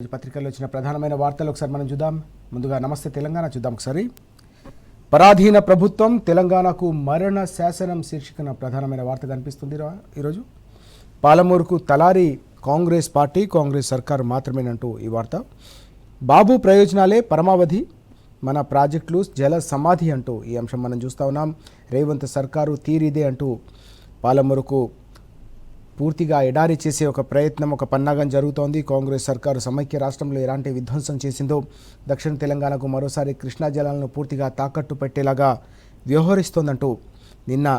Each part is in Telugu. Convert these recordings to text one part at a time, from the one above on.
పత్రికల్లో వచ్చిన ప్రధానమైన వార్తలు ఒకసారి మనం చూద్దాం. ముందుగా నమస్తే తెలంగాణ చూద్దాం ఒకసారి. పరాధీన ప్రభుత్వం తెలంగాణకు మరణ శాసనం శీర్షికన ప్రధానమైన వార్త కనిపిస్తుంది ఈరోజు. పాలమూరుకు తలారి కాంగ్రెస్ పార్టీ, కాంగ్రెస్ సర్కారు మాత్రమేనంటూ ఈ వార్త. బాబు ప్రయోజనాలే పరమావధి, మన ప్రాజెక్టులు జల సమాధి అంటూ ఈ అంశం మనం చూస్తూ ఉన్నాం. రేవంత్ సర్కారు తీరిదే అంటూ పాలమూరుకు పూర్తిగా ఎడారి చేసే ఒక ప్రయత్నం, ఒక పన్నాగం జరుగుతోంది. కాంగ్రెస్ సర్కారు సమైక్య రాష్ట్రంలో ఎలాంటి విధ్వంసం చేసిందో, దక్షిణ తెలంగాణకు మరోసారి కృష్ణా జలాలను పూర్తిగా తాకట్టు పెట్టేలాగా వ్యవహరిస్తోందంటూ నిన్న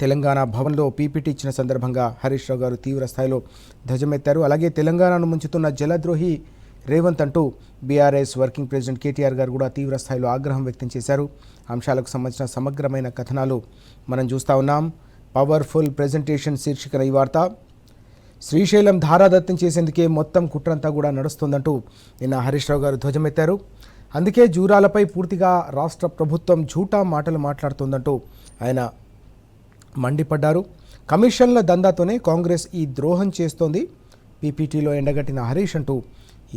తెలంగాణ భవన్లో పీపీటీ ఇచ్చిన సందర్భంగా హరీష్ రావు గారు తీవ్ర స్థాయిలో ధ్వజమెత్తారు. అలాగే తెలంగాణను ముంచుతున్న జలద్రోహి రేవంత్ అంటూ బీఆర్ఎస్ వర్కింగ్ ప్రెసిడెంట్ కేటీఆర్ గారు కూడా తీవ్ర స్థాయిలో ఆగ్రహం వ్యక్తం చేశారు. అంశాలకు సంబంధించిన సమగ్రమైన కథనాలు మనం చూస్తూ ఉన్నాం. పవర్ఫుల్ ప్రెజెంటేషన్ శీర్షికన ఈ వార్త. శ్రీశైలం ధారాదత్తం చేసేందుకే మొత్తం కుట్రంతా కూడా నడుస్తుందంటూ నిన్న హరీష్ రావు గారు ధ్వజమెత్తారు. అందుకే జూరాలపై పూర్తిగా రాష్ట్ర ప్రభుత్వం ఝూటా మాటలు మాట్లాడుతుందంటూ ఆయన మండిపడ్డారు. కమిషన్ల దందాతోనే కాంగ్రెస్ ఈ ద్రోహం చేస్తోంది, పీపీటీలో ఎండగట్టిన హరీష్ అంటూ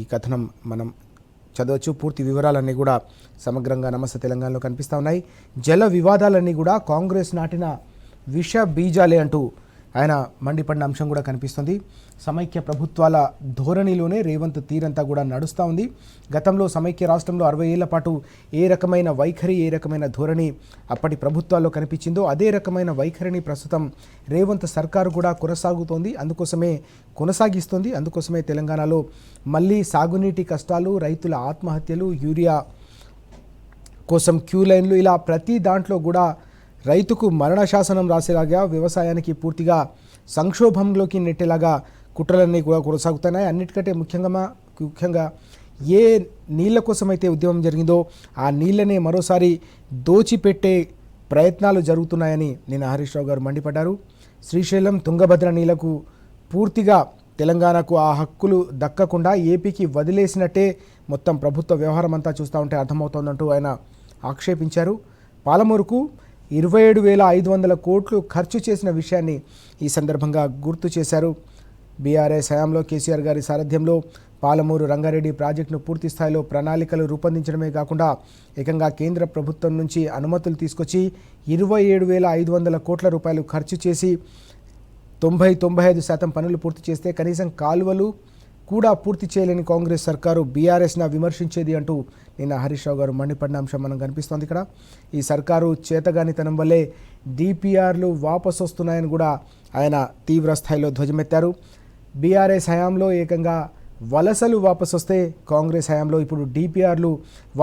ఈ కథనం మనం చదవచ్చు. పూర్తి వివరాలన్నీ కూడా సమగ్రంగా నమస్తే తెలంగాణలో కనిపిస్తూ ఉన్నాయి. జల వివాదాలన్నీ కూడా కాంగ్రెస్ నాటిన విష బీజాలే అంటూ ఆయన మండిపడిన అంశం కూడా కనిపిస్తుంది. సమైక్య ప్రభుత్వాల ధోరణిలోనే రేవంత్ తీరంతా కూడా నడుస్తూ ఉంది. గతంలో సమైక్య రాష్ట్రంలో 60 ఏళ్ల పాటు ఏ రకమైన వైఖరి, ఏ రకమైన ధోరణి అప్పటి ప్రభుత్వాల్లో కనిపించిందో అదే రకమైన వైఖరిని ప్రస్తుతం రేవంత్ సర్కారు కూడా కొనసాగిస్తుంది. అందుకోసమే తెలంగాణలో మళ్ళీ సాగునీటి కష్టాలు, రైతుల ఆత్మహత్యలు, యూరియా కోసం క్యూ లైన్లు, ఇలా ప్రతి దాంట్లో కూడా రైతుకు మరణ శాసనం రాసేలాగా, వ్యవసాయానికి పూర్తిగా సంక్షోభంలోకి నెట్టేలాగా కుట్రలన్నీ కూడా కొనసాగుతున్నాయి. అన్నిటికంటే ముఖ్యంగా ఏ నీళ్ల కోసమైతే ఉద్యమం జరిగిందో ఆ నీళ్లనే మరోసారి దోచిపెట్టే ప్రయత్నాలు జరుగుతున్నాయని నిన్న హరీష్ రావు గారు మండిపడ్డారు. శ్రీశైలం, తుంగభద్ర నీళ్లకు పూర్తిగా తెలంగాణకు ఆ హక్కులు దక్కకుండా ఏపీకి వదిలేసినట్టే మొత్తం ప్రభుత్వ వ్యవహారం అంతా చూస్తూ ఉంటే అర్థమవుతోందంటూ ఆయన ఆక్షేపించారు. పాలమూరుకు 27,500 కోట్లు ఖర్చు చేసిన విషయాన్ని ఈ సందర్భంగా గుర్తు చేశారు. బీఆర్ఎస్ హయాంలో కేసీఆర్ గారి సారథ్యంలో పాలమూరు రంగారెడ్డి ప్రాజెక్టును పూర్తి స్థాయిలో ప్రణాళికలు రూపొందించడమే కాకుండా ఏకంగా కేంద్ర ప్రభుత్వం నుంచి అనుమతులు తీసుకొచ్చి 27,500 కోట్ల రూపాయలు ఖర్చు చేసి 95% పనులు పూర్తి చేస్తే కనీసం కాలువలు కూడా పూర్తి చేయలేని కాంగ్రెస్ సర్కారు బీఆర్ఎస్ను విమర్శించేది అంటూ నిన్న హరీష్ రావు గారు మండిపడిన అంశం మనం కనిపిస్తోంది. ఇక్కడ ఈ సర్కారు చేతగానితనం వల్లే డిపిఆర్లు వాపసు వస్తున్నాయని కూడా ఆయన తీవ్ర స్థాయిలో ధ్వజమెత్తారు. బీఆర్ఎస్ హయాంలో ఏకంగా వలసలు వాపసు వస్తే కాంగ్రెస్ హయాంలో ఇప్పుడు డిపిఆర్లు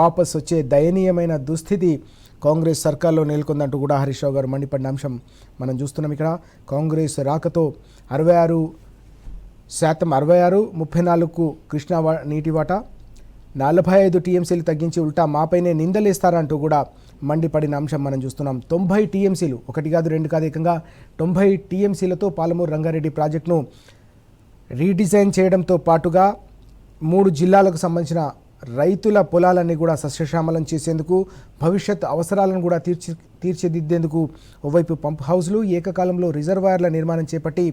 వాపసు వచ్చే దయనీయమైన దుస్థితి కాంగ్రెస్ సర్కార్లో నెలకొందంటూ కూడా హరీష్ రావు గారు మండిపడిన అంశం మనం చూస్తున్నాం. ఇక్కడ కాంగ్రెస్ రాకతో 66, 34కు కృష్ణా నీటి వాటా 45 టీఎంసీలు తగ్గించి ఉల్టా మాపైనే నిందలేస్తారంటూ కూడా మండిపడిన అంశం మనం చూస్తున్నాం. 90 టీఎంసీలు, ఒకటి కాదు రెండు కాదు, ఏకంగా 90 టీఎంసీలతో పాలమూరు రంగారెడ్డి ప్రాజెక్టును రీడిజైన్ చేయడంతో పాటుగా 3 జిల్లాలకు సంబంధించిన రైతుల పొలాలన్నీ కూడా సస్యశ్యామలం చేసేందుకు, భవిష్యత్ అవసరాలను కూడా తీర్చిదిద్దేందుకు ఓవైపు పంప్ హౌస్లు, ఏకకాలంలో రిజర్వాయర్ల నిర్మాణం చేపట్టి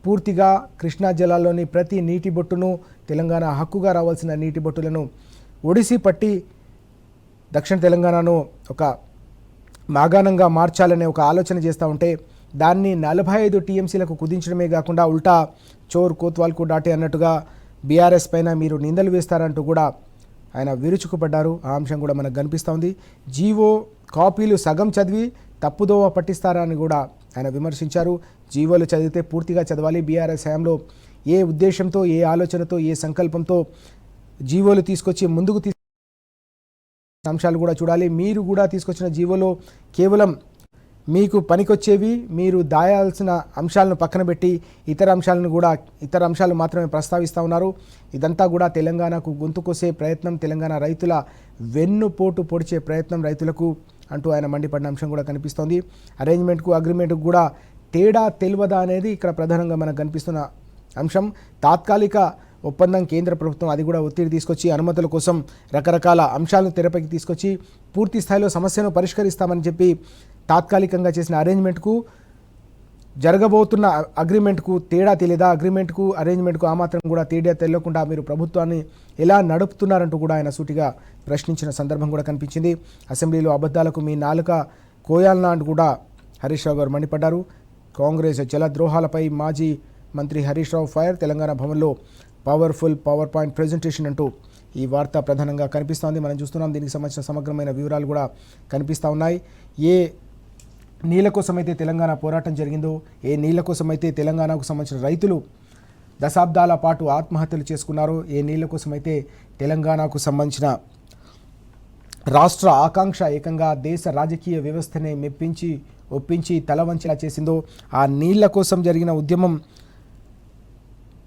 పూర్తిగా కృష్ణా జలాల్లోని ప్రతి నీటి బొట్టును, తెలంగాణ హక్కుగా రావాల్సిన నీటి బొట్టులను ఒడిసి పట్టి దక్షిణ తెలంగాణను ఒక మాగాణంగా మార్చాలనే ఒక ఆలోచన చేస్తూ ఉంటే దాన్ని 45 టీఎంసీలకు కుదించడమే కాకుండా ఉల్టా చోర్ కోత్వాల్కు డాటే అన్నట్టుగా బీఆర్ఎస్ పైన మీరు నిందలు వేస్తారంటూ కూడా ఆయన విరుచుకుపడ్డారు. ఆ అంశం కూడా మనకు కనిపిస్తూ ఉంది. జీవో కాపీలు సగం చదివి తప్పుదోవ పట్టిస్తారా అని కూడా ఆయన విమర్శించారు. జీవోలు చదివితే పూర్తిగా చదవాలి. బీఆర్ఎస్ హయాంలో ఏ ఉద్దేశంతో, ఏ ఆలోచనతో, ఏ సంకల్పంతో జీవోలు తీసుకొచ్చి ముందుకు అంశాలు కూడా చూడాలి. మీరు కూడా తీసుకొచ్చిన జీవోలో కేవలం మీకు పనికొచ్చేవి, మీరు దాయాల్సిన అంశాలను పక్కన పెట్టి ఇతర అంశాలు మాత్రమే ప్రస్తావిస్తూ ఉన్నారు. ఇదంతా కూడా తెలంగాణకు గొంతుకొసే ప్రయత్నం, తెలంగాణ రైతుల వెన్నుపోటు పొడిచే ప్రయత్నం రైతులకు అంటూ ఆయన మండిపడిన అంశం కూడా కనిపిస్తోంది. అరేంజ్మెంట్కు, అగ్రిమెంట్కు కూడా తేడా తెలియదా అనేది ఇక్కడ ప్రధానంగా మనకు కనిపిస్తున్న అంశం. తాత్కాలిక ఒప్పందం కేంద్ర ప్రభుత్వం, అది కూడా ఒత్తిడి తీసుకొచ్చి అనుమతుల కోసం రకరకాల అంశాలను తెరపైకి తీసుకొచ్చి పూర్తి స్థాయిలో సమస్యను పరిష్కరిస్తామని చెప్పి తాత్కాలికంగా చేసిన అరేంజ్మెంట్కు జరగబోతున్న అగ్రిమెంట్కు తేడా తెలియదా, అగ్రిమెంట్కు అరేంజ్మెంట్కు ఆ మాత్రం కూడా తేడా తెలియకుండా మీరు ప్రభుత్వాన్ని ఎలా నడుపుతున్నారంటూ కూడా ఆయన సూటిగా ప్రశ్నించిన సందర్భం కూడా కనిపించింది. అసెంబ్లీలో అబద్ధాలకు మీ నాలుక కోయాలనా అంటూ కూడా హరీష్ రావు గారు మండిపడ్డారు. కాంగ్రెస్ జలద్రోహాలపై మాజీ మంత్రి హరీష్ రావు ఫైర్. తెలంగాణ భవన్లో పవర్ఫుల్ పవర్ పాయింట్ ప్రెజెంటేషన్ అంటూ ఈ వార్త ప్రధానంగా కనిపిస్తోంది. మనం చూస్తున్నాం, దీనికి సంబంధించిన సమగ్రమైన వివరాలు కూడా కనిపిస్తూ ఉన్నాయి. ఏ నీళ్ళ కోసమైతే తెలంగాణ పోరాటం జరిగిందో, ఏ నీళ్ళ కోసమైతే తెలంగాణకు సంబంధించిన రైతులు దశాబ్దాల పాటు ఆత్మహత్యలు చేసుకున్నారో, ఏ నీళ్ళ కోసమైతే తెలంగాణకు సంబంధించిన రాష్ట్ర ఆకాంక్ష ఏకంగా దేశ రాజకీయ వ్యవస్థనే మెప్పించి ఒప్పించి తల వంచేలా చేసిందో, ఆ నీళ్ల కోసం జరిగిన ఉద్యమం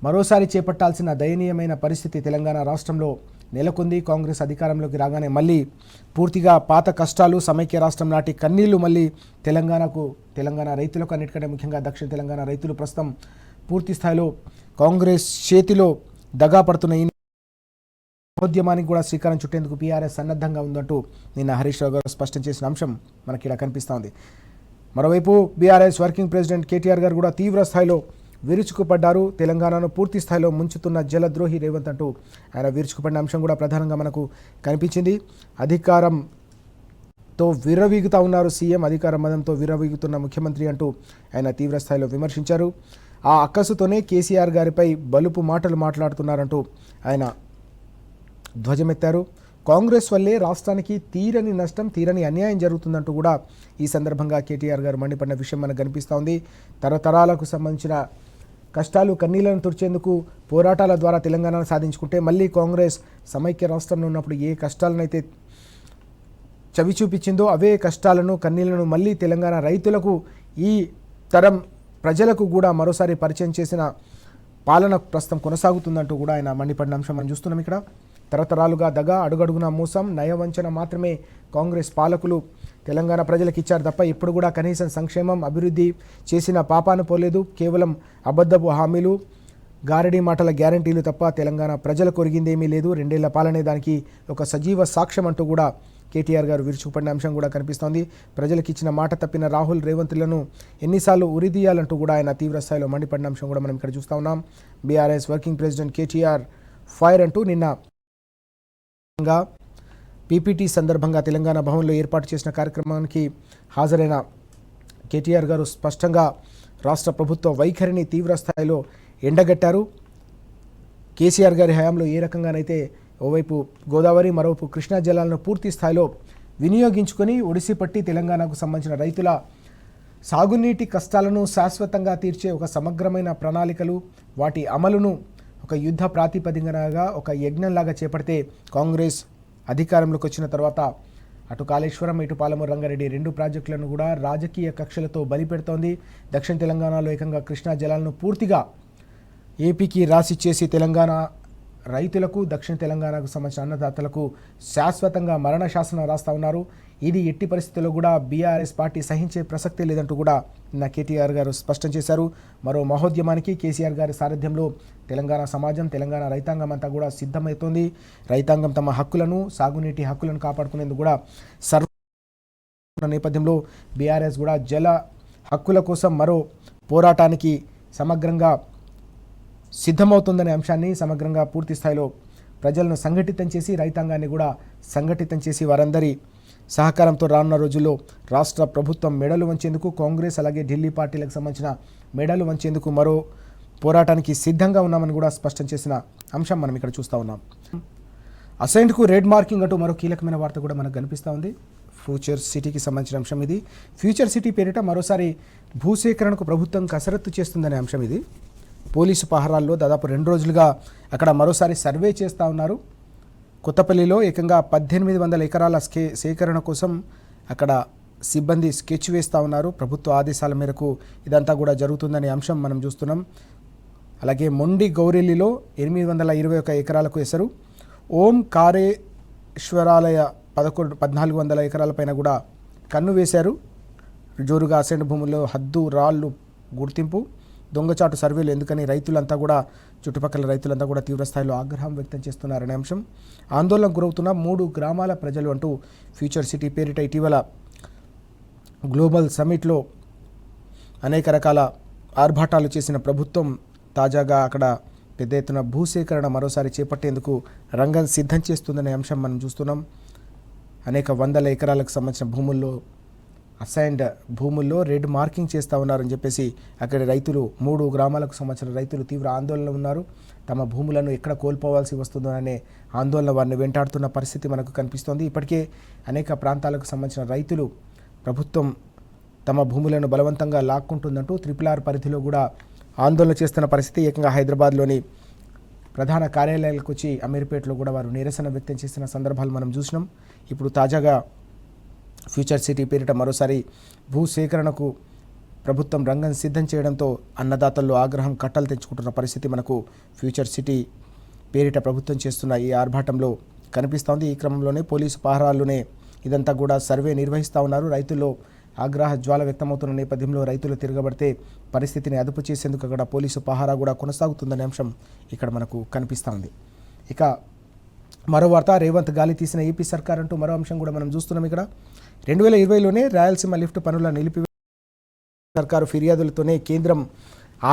మరోసారి చేపట్టాల్సిన దయనీయమైన పరిస్థితి తెలంగాణ రాష్ట్రంలో నెలకొంది. కాంగ్రెస్ అధికారంలోకి రాగానే మళ్ళీ పూర్తిగా పాత కష్టాలు, సమైక్య రాష్ట్రం నాటి కన్నీళ్లు మళ్ళీ తెలంగాణ రైతులకు, అన్నిటికంటే ముఖ్యంగా దక్షిణ తెలంగాణ రైతులు ప్రస్తుతం పూర్తి స్థాయిలో కాంగ్రెస్ చేతిలో దగా పడుతున్న ఈ ఉద్యమానికి కూడా శ్రీకారం చుట్టేందుకు పీఆర్ఎస్ సన్నద్ధంగా ఉందంటూ నిన్న హరీష్ రావు గారు స్పష్టం చేసిన అంశం మనకి ఇక్కడ కనిపిస్తోంది. మరోవైపు బీఆర్ఎస్ వర్కింగ్ ప్రెసిడెంట్ కేటీఆర్ గారు కూడా తీవ్ర స్థాయిలో విరుచుకుపడ్డారు. తెలంగాణను పూర్తి స్థాయిలో ముంచుతున్న జలద్రోహి రేవంత్ అంటూ ఆయన విరుచుకుపడిన అంశం కూడా ప్రధానంగా మనకు కనిపించింది. అధికారంతో విర్రవీగుతూ ఉన్నారు సీఎం, అధికార మదంతో విర్రవీగుతున్న ముఖ్యమంత్రి అంటూ ఆయన తీవ్ర స్థాయిలో విమర్శించారు. ఆ అక్కసుతోనే కేసీఆర్ గారిపై బలుపు మాటలు మాట్లాడుతున్నారంటూ ఆయన ధ్వజమెత్తారు. కాంగ్రెస్ వల్లే రాష్ట్రానికి తీరని నష్టం, తీరని అన్యాయం జరుగుతుందంటూ కూడా ఈ సందర్భంగా కేటీఆర్ గారు మండిపడిన విషయం మనకు కనిపిస్తూ ఉంది. తరతరాలకు సంబంధించిన కష్టాలు కన్నీళ్లను తుడిచేందుకు పోరాటాల ద్వారా తెలంగాణను సాధించుకుంటే మళ్ళీ కాంగ్రెస్ సమైక్య రాష్ట్రంలో ఉన్నప్పుడు ఏ కష్టాలనైతే చవి చూపించిందో అవే కష్టాలను కన్నీళ్లను మళ్ళీ తెలంగాణ రైతులకు, ఈ తరం ప్రజలకు కూడా మరోసారి పరిచయం చేసిన పాలన ప్రస్తుతం కొనసాగుతుందంటూ కూడా ఆయన మండిపడిన అంశం మనం చూస్తున్నాం. ఇక్కడ తరతరాలుగా దగా, అడుగడుగున మోసం, నయవంచన మాత్రమే కాంగ్రెస్ పాలకులు తెలంగాణ ప్రజలకు ఇచ్చారు తప్ప ఇప్పుడు కూడా కనీసం సంక్షేమం, అభివృద్ధి చేసిన పాపాను పోలేదు. కేవలం అబద్ధపు హామీలు, గారడీ మాటల గ్యారంటీలు తప్ప తెలంగాణ ప్రజలకు ఒరిగిందేమీ లేదు. 2 ఏళ్ల పాలనే దానికి ఒక సజీవ సాక్ష్యం అంటూ కూడా కేటీఆర్ గారు విరుచుకుపడిన అంశం కూడా కనిపిస్తోంది. ప్రజలకు ఇచ్చిన మాట తప్పిన రాహుల్, రేవంత్లను ఎన్నిసార్లు ఉరిదీయాలంటూ కూడా ఆయన తీవ్ర స్థాయిలో మండిపడిన అంశం కూడా మనం ఇక్కడ చూస్తూ ఉన్నాం. BRS working president KTR fire అంటూ నిన్న పీపీటీ సందర్భంగా తెలంగాణ భవన్లో ఏర్పాటు చేసిన కార్యక్రమానికి హాజరైన కేటీఆర్ గారు స్పష్టంగా రాష్ట్ర ప్రభుత్వ వైఖరిని తీవ్ర స్థాయిలో ఎండగట్టారు. కేసీఆర్ గారి హయాంలో ఏ రకంగానైతే ఓవైపు గోదావరి, మరోవైపు కృష్ణా జలాలను పూర్తి స్థాయిలో వినియోగించుకొని ఒడిసి పట్టి తెలంగాణకు సంబంధించిన రైతుల సాగునీటి కష్టాలను శాశ్వతంగా తీర్చే ఒక సమగ్రమైన ప్రణాళికలు, వాటి అమలును ఒక యుద్ధ ప్రాతిపదికనగా ఒక యజ్ఞంలాగా చేపడితే కాంగ్రెస్ అధికారంలోకి వచ్చిన తర్వాత అటు కాళేశ్వరం, ఇటు పాలమూరు రంగారెడ్డి 2 ప్రాజెక్టులను కూడా రాజకీయ కక్షలతో బలిపెడుతోంది. దక్షిణ తెలంగాణలో ఏకంగా కృష్ణా జలాలను పూర్తిగా ఏపీకి రాసిచ్చేసి తెలంగాణ రైతులకు, దక్షిణ తెలంగాణకు సంబంధించిన అన్నదాతలకు శాశ్వతంగా మరణ శాసనం రాస్తూ ఉన్నారు. ఇది ఎట్టి పరిస్థితుల్లో కూడా బీఆర్ఎస్ పార్టీ సహించే ప్రసక్తే లేదంటూ కూడా నిన్న కేటీఆర్ గారు స్పష్టం చేశారు. మరో మహోద్యమానికి కేసీఆర్ గారి సారథ్యంలో తెలంగాణ సమాజం, తెలంగాణ రైతాంగం అంతా కూడా సిద్ధమవుతోంది. రైతాంగం తమ హక్కులను, సాగునీటి హక్కులను కాపాడుకునేందుకు కూడా నేపథ్యంలో బీఆర్ఎస్ కూడా జల హక్కుల కోసం మరో పోరాటానికి సమగ్రంగా సిద్ధమవుతుందనే అంశాన్ని సమగ్రంగా పూర్తి స్థాయిలో ప్రజలను సంఘటితం చేసి, రైతాంగాన్ని కూడా సంఘటితం చేసి వారందరి సహకారంతో రానున్న రోజుల్లో రాష్ట్ర ప్రభుత్వం మెడలు వంచేందుకు, కాంగ్రెస్ అలాగే ఢిల్లీ పార్టీలకు సంబంధించిన మెడలు వంచేందుకు మరో పోరాటానికి సిద్ధంగా ఉన్నామని కూడా స్పష్టం చేసిన అంశం మనం ఇక్కడ చూస్తూ ఉన్నాం. అసైన్డ్కు రెడ్ మార్కింగ్ అంటూ మరో కీలకమైన వార్త కూడా మనకు కనిపిస్తూ ఉంది. ఫ్యూచర్ సిటీకి సంబంధించిన అంశం ఇది. ఫ్యూచర్ సిటీ పేరిట మరోసారి భూసేకరణకు ప్రభుత్వం కసరత్తు చేస్తుందనే అంశం ఇది. పోలీసు పహరాల్లో దాదాపు 2 రోజులుగా అక్కడ మరోసారి సర్వే చేస్తూ ఉన్నారు. కొత్తపల్లిలో ఏకంగా 1800 ఎకరాల సేకరణ కోసం అక్కడ సిబ్బంది స్కెచ్ వేస్తూ ఉన్నారు. ప్రభుత్వ ఆదేశాల మేరకు ఇదంతా కూడా జరుగుతుందనే అంశం మనం చూస్తున్నాం. అలాగే మొండి గౌరెల్లిలో 821 ఎకరాలకు ఎసరు. ఓం కారేశ్వరాలయ 1400 ఎకరాలపైన కూడా కన్ను వేశారు. జోరుగా అసెండ్ భూముల్లో హద్దు రాళ్ళు గుర్తింపు, దొంగచాటు సర్వేలు ఎందుకని రైతులంతా కూడా, చుట్టుపక్కల రైతులంతా కూడా తీవ్రస్థాయిలో ఆగ్రహం వ్యక్తం చేస్తున్నారనే అంశం. ఆందోళనకు గురవుతున్న 3 గ్రామాల ప్రజలు అంటూ ఫ్యూచర్ సిటీ పేరిట ఇటీవల గ్లోబల్ సమ్మిట్లో అనేక రకాల ఆర్భాటాలు చేసిన ప్రభుత్వం తాజాగా అక్కడ పెద్ద ఎత్తున భూసేకరణ మరోసారి చేపట్టేందుకు రంగం సిద్ధం చేస్తుందనే అంశం మనం చూస్తున్నాం. అనేక వందల ఎకరాలకు సంబంధించిన భూముల్లో అసైన్డ్ భూముల్లో రెడ్ మార్కింగ్ చేస్తూ ఉన్నారని చెప్పేసి అక్కడి రైతులు 3 గ్రామాలకు సంబంధించిన రైతులు తీవ్ర ఆందోళనలో ఉన్నారు. తమ భూములను ఎక్కడ కోల్పోవాల్సి వస్తుందో అనే ఆందోళన వారిని వెంటాడుతున్న పరిస్థితి మనకు కనిపిస్తోంది. ఇప్పటికే అనేక ప్రాంతాలకు సంబంధించిన రైతులు ప్రభుత్వం తమ భూములను బలవంతంగా లాక్కుంటుందంటూ RRR పరిధిలో కూడా ఆందోళన చేస్తున్న పరిస్థితి. ఏకంగా హైదరాబాద్లోని ప్రధాన కార్యాలయాలకు వచ్చి అమీర్పేటలో కూడా వారు నిరసన వ్యక్తం చేసిన సందర్భాలు మనం చూసినాం. ఇప్పుడు తాజాగా ఫ్యూచర్ సిటీ పేరిట మరోసారి భూసేకరణకు ప్రభుత్వం రంగం సిద్ధం చేయడంతో అన్నదాతల్లో ఆగ్రహం కట్టలు తెచ్చుకుంటున్న పరిస్థితి మనకు ఫ్యూచర్ సిటీ పేరిట ప్రభుత్వం చేస్తున్న ఈ ఆర్భాటంలో కనిపిస్తోంది. ఈ క్రమంలోనే పోలీసు పహరాల్లోనే ఇదంతా కూడా సర్వే నిర్వహిస్తూ ఉన్నారు. రైతుల్లో ఆగ్రహ జ్వాల వ్యక్తమవుతున్న నేపథ్యంలో రైతులు తిరగబడితే పరిస్థితిని అదుపు చేసేందుకు అక్కడ పోలీసు పహారా కూడా కొనసాగుతుందనే అంశం ఇక్కడ మనకు కనిపిస్తూ ఉంది. ఇక మరో వార్త, రేవంత్ గాలి తీసిన ఏపీ సర్కార్ అంటూ మరో అంశం కూడా మనం చూస్తున్నాం. ఇక్కడ 2020లోనే రాయలసీమ లిఫ్ట్ పనుల నిలిపివేత సర్కారు ఫిర్యాదులతోనే కేంద్రం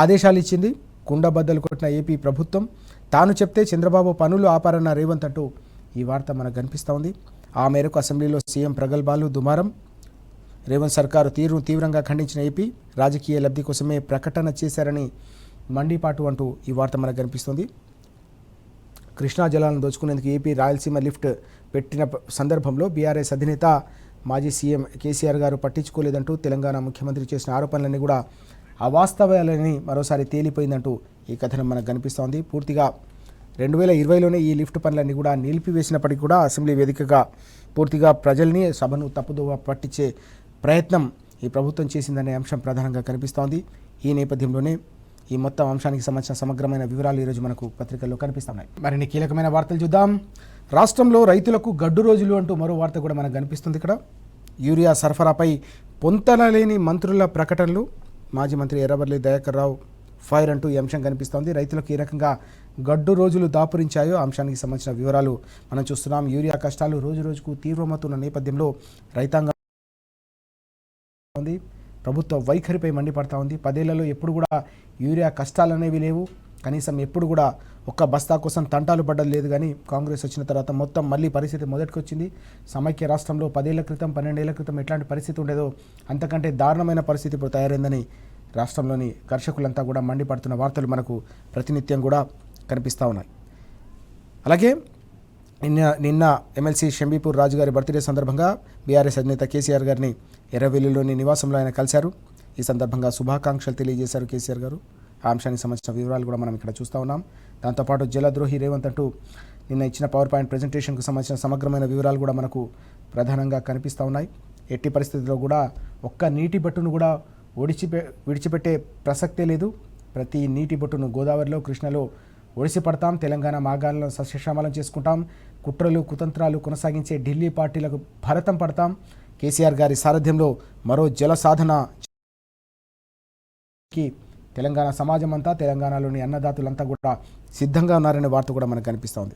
ఆదేశాలు ఇచ్చింది. కుండబద్దలు కొట్టిన ఏపీ ప్రభుత్వం తాను చెప్తే చంద్రబాబు పనులు ఆపారన్న రేవంత్ అంటూ ఈ వార్త మనకు కనిపిస్తూ ఉంది. ఆ మేరకు అసెంబ్లీలో సీఎం ప్రగల్భాలు దుమారం. రేవంత్ సర్కారు తీరును తీవ్రంగా ఖండించిన ఏపీ రాజకీయ లబ్ధి కోసమే ప్రకటన చేశారని మండిపాటు అంటూ ఈ వార్త మనకు కనిపిస్తుంది. కృష్ణా జలాలను దోచుకునేందుకు ఏపీ రాయలసీమ లిఫ్ట్ పెట్టిన సందర్భంలో బీఆర్ఎస్ అధినేత మాజీ సీఎం కేసీఆర్ గారు పట్టించుకోలేదంటూ తెలంగాణ ముఖ్యమంత్రి చేసిన ఆరోపణలన్నీ కూడా అవాస్తవాలని మరోసారి తేలిపోయిందంటూ ఈ కథనం మనకు కనిపిస్తోంది. పూర్తిగా 2020లోనే ఈ లిఫ్ట్ పనులన్నీ కూడా నిలిపివేసినప్పటికీ కూడా అసెంబ్లీ వేదికగా పూర్తిగా ప్రజల్ని సభను తప్పుదోవ పట్టించే ప్రయత్నం ఈ ప్రభుత్వం చేసిందనే అంశం ప్రధానంగా కనిపిస్తోంది. ఈ నేపథ్యంలోనే ఈ మొత్తం అంశానికి సంబంధించిన సమగ్రమైన వివరాలు ఈరోజు మనకు పత్రికల్లో కనిపిస్తున్నాయి. మరిన్ని కీలకమైన వార్తలు చూద్దాం. రాష్ట్రంలో రైతులకు గడ్డు రోజులు అంటూ మరో వార్త కూడా మనకు కనిపిస్తుంది. ఇక్కడ యూరియా సరఫరాపై పొంతనలేని మంత్రుల ప్రకటనలు. మాజీ మంత్రి ఎర్రబెల్లి దయాకర్ రావు ఫైర్ అంటూ ఈ అంశం కనిపిస్తోంది. రైతులకు ఏ రకంగా గడ్డు రోజులు దాపురించాయో అంశానికి సంబంధించిన వివరాలు మనం చూస్తున్నాం. యూరియా కష్టాలు రోజు రోజుకు తీవ్రమవుతున్న నేపథ్యంలో రైతాంగం ప్రభుత్వ వైఖరిపై మండిపడతా ఉంది. 10 ఏళ్లలో ఎప్పుడు కూడా యూరియా కష్టాలు అనేవి లేవు. కనీసం ఎప్పుడు కూడా ఒక్క బస్తా కోసం తంటాలు పడ్డది లేదు. కానీ కాంగ్రెస్ వచ్చిన తర్వాత మొత్తం మళ్ళీ పరిస్థితి మొదటికి వచ్చింది. సమైక్య రాష్ట్రంలో 10 ఏళ్ల క్రితం 12 ఏళ్ల క్రితం ఎట్లాంటి పరిస్థితి ఉండేదో అంతకంటే దారుణమైన పరిస్థితి ఇప్పుడు తయారైందని రాష్ట్రంలోని కర్షకులంతా కూడా మండిపడుతున్న వార్తలు మనకు ప్రతినిత్యం కూడా కనిపిస్తూ ఉన్నాయి. అలాగే నిన్న ఎమ్మెల్సీ షంబీపూర్ రాజు గారి బర్త్డే సందర్భంగా బీఆర్ఎస్ అధినేత కేసీఆర్ గారిని ఎర్రవెల్లిలోని నివాసంలో ఆయన కలిశారు. ఈ సందర్భంగా శుభాకాంక్షలు తెలియజేశారు కేసీఆర్ గారు. ఆ అంశానికి సంబంధించిన వివరాలు కూడా మనం ఇక్కడ చూస్తూ ఉన్నాం. దాంతోపాటు జలద్రోహి రేవంత్ అంటూ నిన్న ఇచ్చిన పవర్ పాయింట్ ప్రజెంటేషన్కు సంబంధించిన సమగ్రమైన వివరాలు కూడా మనకు ప్రధానంగా కనిపిస్తూ ఉన్నాయి. ఎట్టి పరిస్థితుల్లో కూడా ఒక్క నీటి బొట్టును కూడా విడిచిపెట్టే ప్రసక్తే లేదు. ప్రతి నీటి బొట్టును గోదావరిలో కృష్ణలో ఒడిసి పడతాం. తెలంగాణ మాగాలను సస్యశ్యామలం చేసుకుంటాం. కుట్రలు కుతంత్రాలు కొనసాగించే ఢిల్లీ పార్టీలకు భరతం పడతాం. కేసీఆర్ గారి సారథ్యంలో మరో జల సాధనకి తెలంగాణ సమాజం అంతా, తెలంగాణలోని అన్నదాతలంతా కూడా సిద్ధంగా ఉన్నారనే వార్త కూడా మనకు కనిపిస్తోంది.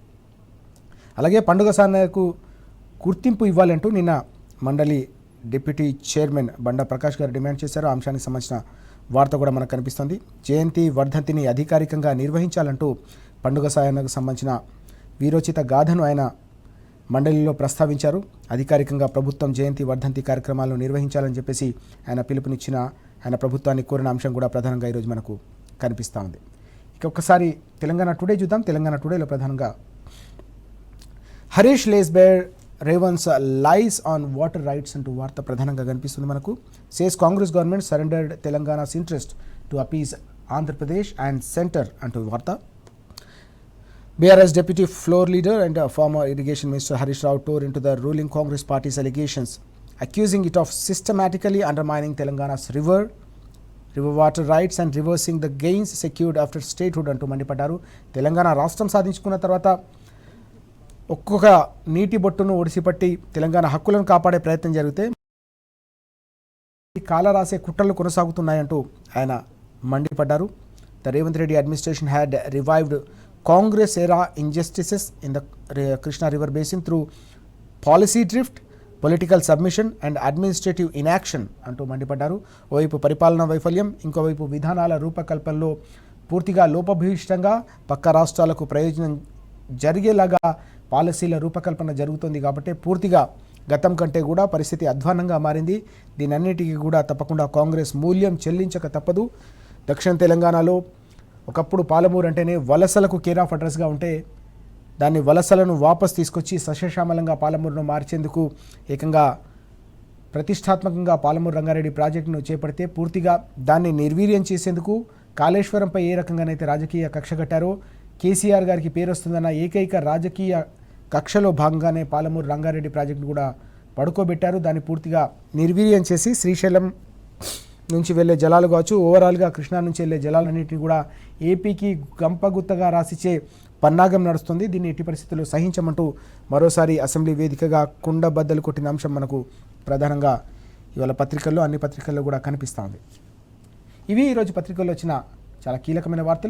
అలాగే పండుగ సాధనకు గుర్తింపు ఇవ్వాలంటూ నిన్న మండలి డిప్యూటీ చైర్మన్ బండా ప్రకాష్ గారు డిమాండ్ చేశారు. ఆ అంశానికి సంబంధించిన వార్త కూడా మనకు కనిపిస్తుంది. జయంతి వర్ధంతిని అధికారికంగా నిర్వహించాలంటూ పండుగ సాధనకు సంబంధించిన వీరోచిత గాథను ఆయన మండలిలో ప్రస్తావించారు. అధికారికంగా ప్రభుత్వం జయంతి వర్ధంతి కార్యక్రమాలను నిర్వహించాలని చెప్పేసి ఆయన పిలుపునిచ్చిన, ఆయన ప్రభుత్వాన్ని కోరిన అంశం కూడా ప్రధానంగా ఈరోజు మనకు కనిపిస్తూ ఉంది. ఇక ఒక్కసారి తెలంగాణ టుడే చూద్దాం. తెలంగాణ టుడేలో ప్రధానంగా Harish లేస్బేర్ రేవంత్స్ lies on water rides అంటూ వార్త ప్రధానంగా కనిపిస్తుంది మనకు. Says Congress government surrendered Telangana's interest to appease Andhra Pradesh and centre అంటూ వార్త. BRS deputy floor leader and former irrigation minister Harish Rao tore into the ruling Congress party's allegations, accusing it of systematically undermining Telangana's river water rights and reversing the gains secured after statehood అంటూ మండిపడ్డారు. తెలంగాణ రాష్ట్రం సాధించుకున్న తర్వాత ఒక్కొక్క నీటి బొట్టును ఒడిసిపట్టి తెలంగాణ హక్కులను కాపాడే ప్రయత్నం జరిగితే కాల రాసే కుట్రలు కొనసాగుతున్నాయంటూ ఆయన మండిపడ్డారు. The Revanth Reddy administration had revived Congress era injustices in the Krishna River Basin through policy drift, political submission and administrative inaction అంటూ మండిపడ్డారు. ఓవైపు పరిపాలనా వైఫల్యం, ఇంకోవైపు విధానాల రూపకల్పనలో పూర్తిగా లోపభూయిష్టంగా పక్క రాష్ట్రాలకు ప్రయోజనం జరిగేలాగా పాలసీల రూపకల్పన జరుగుతుంది కాబట్టి పూర్తిగా గతం కంటే కూడా పరిస్థితి అధ్వాన్నంగా మారింది. దీనన్నిటికీ కూడా తప్పకుండా కాంగ్రెస్ మూల్యం చెల్లించక తప్పదు. దక్షిణ తెలంగాణలో ఒకప్పుడు పాలమూరు అంటేనే వలసలకు కేర్ ఆఫ్ అడ్రస్గా ఉంటే దాన్ని వలసలను వాపస్ తీసుకొచ్చి సస్యశ్యామలంగా పాలమూరును మార్చేందుకు ఏకంగా ప్రతిష్టాత్మకంగా పాలమూరు రంగారెడ్డి ప్రాజెక్టును చేపడితే పూర్తిగా దాన్ని నిర్వీర్యం చేసేందుకు కాళేశ్వరంపై ఏ రకంగానైతే రాజకీయ కక్ష కట్టారో కేసీఆర్ గారికి పేరు వస్తుందన్న ఏకైక రాజకీయ కక్షలో భాగంగానే పాలమూరు రంగారెడ్డి ప్రాజెక్టును కూడా పడుకోబెట్టారు. దాన్ని పూర్తిగా నిర్వీర్యం చేసి శ్రీశైలం నుంచి వెళ్ళే జలాలు కావచ్చు, ఓవరాల్గా కృష్ణా నుంచి వెళ్ళే జలాలన్నింటినీ కూడా ఏపీకి గంపగుత్తగా రాసిచ్చే పన్నాగం నడుస్తుంది. దీన్ని ఎట్టి పరిస్థితుల్లో సహించమంటూ మరోసారి అసెంబ్లీ వేదికగా కుండబద్దలు కొట్టిన అంశం మనకు ప్రధానంగా ఇవాళ పత్రికల్లో, అన్ని పత్రికల్లో కూడా కనిపిస్తూ ఉంది. ఇవి ఈరోజు పత్రికల్లో వచ్చిన చాలా కీలకమైన వార్తలు.